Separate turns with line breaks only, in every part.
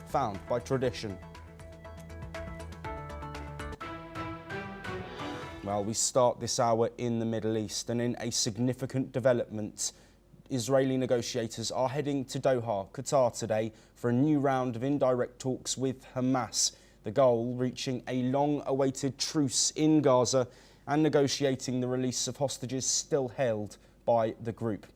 found by tradition. Well, we start this hour in the Middle East, and in a significant development, Israeli negotiators are heading to Doha, Qatar today for a new round of indirect talks with Hamas. The goal, reaching a long-awaited truce in Gaza and negotiating the release of hostages still held by the group.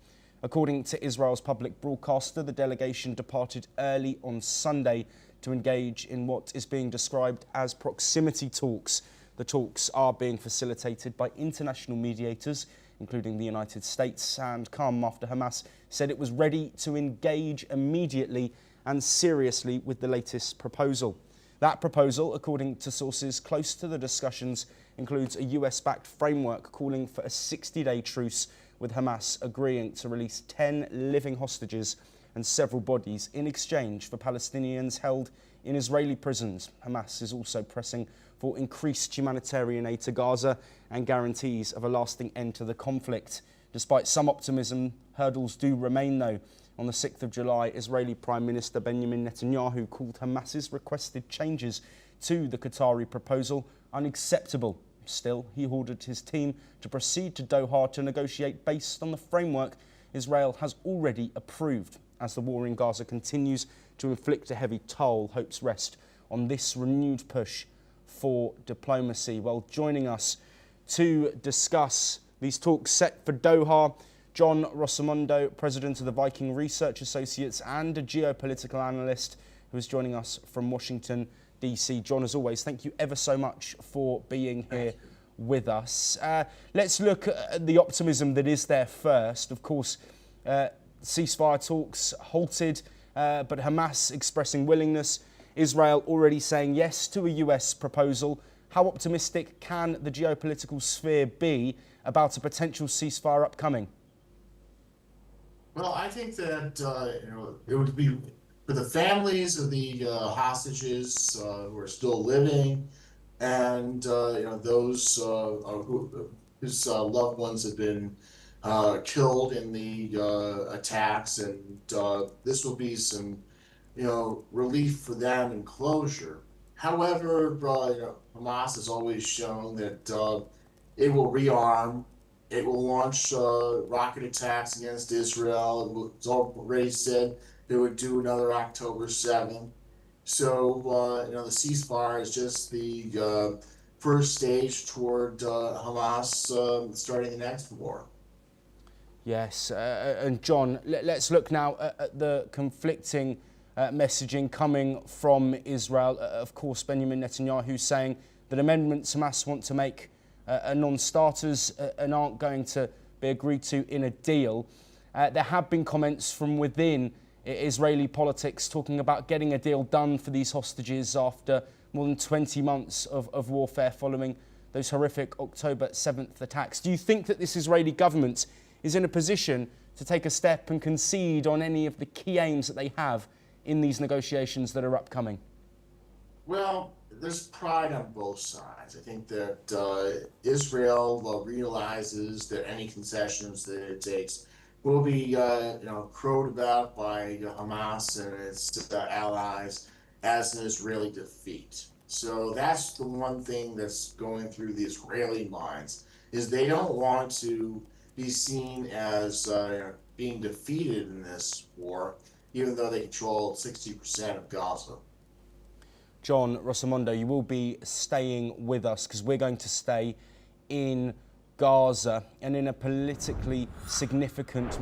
According to Israel's public broadcaster, the delegation departed early on Sunday to engage in what is being described as proximity talks. The talks are being facilitated by international mediators, including the United States, and come after Hamas said it was ready to engage immediately and seriously with the latest proposal. That proposal, according to sources close to the discussions, includes a US-backed framework calling for a 60-day truce, with Hamas agreeing to release 10 living hostages and several bodies in exchange for Palestinians held in Israeli prisons. Hamas is also pressing for increased humanitarian aid to Gaza and guarantees of a lasting end to the conflict. Despite some optimism, hurdles do remain though. On the 6th of July, Israeli Prime Minister Benjamin Netanyahu called Hamas's requested changes to the Qatari proposal unacceptable. Still, he ordered his team to proceed to Doha to negotiate based on the framework Israel has already approved. As the war in Gaza continues to inflict a heavy toll, hopes rest on this renewed push for diplomacy. Well, joining us to discuss these talks set for Doha, John Rossimondo, President of the Viking Research Associates and a geopolitical analyst who is joining us from Washington, DC. John, as always, thank you ever so much for being here with us. Let's look at the optimism that is there first. Of course, ceasefire talks halted, but Hamas expressing willingness. Israel already saying yes to a US proposal. How optimistic can the geopolitical sphere be about a potential ceasefire upcoming?
Well, I think that it would be for the families of the hostages who are still living, and those whose loved ones have been killed in the attacks, and this will be some relief for them and closure. However, Hamas has always shown that it will rearm. It will launch rocket attacks against Israel. It's already said it would do another October 7th. So, the ceasefire is just the first stage toward Hamas starting the next war.
Yes, and John, let's look now at the conflicting messaging coming from Israel. Of course, Benjamin Netanyahu saying that amendments Hamas want to make are non-starters and aren't going to be agreed to in a deal. There have been comments from within Israeli politics talking about getting a deal done for these hostages after more than 20 months of warfare following those horrific October 7th attacks. Do you think that this Israeli government is in a position to take a step and concede on any of the key aims that they have in these negotiations that are upcoming?
Well, there's pride on both sides. I think that Israel realizes that any concessions that it takes will be, crowed about by Hamas and its allies as an Israeli defeat. So that's the one thing that's going through the Israeli minds, is they don't want to be seen as being defeated in this war, even though they control 60% of Gaza.
John Rossimondo, you will be staying with us because we're going to stay in Gaza, and in a politically significant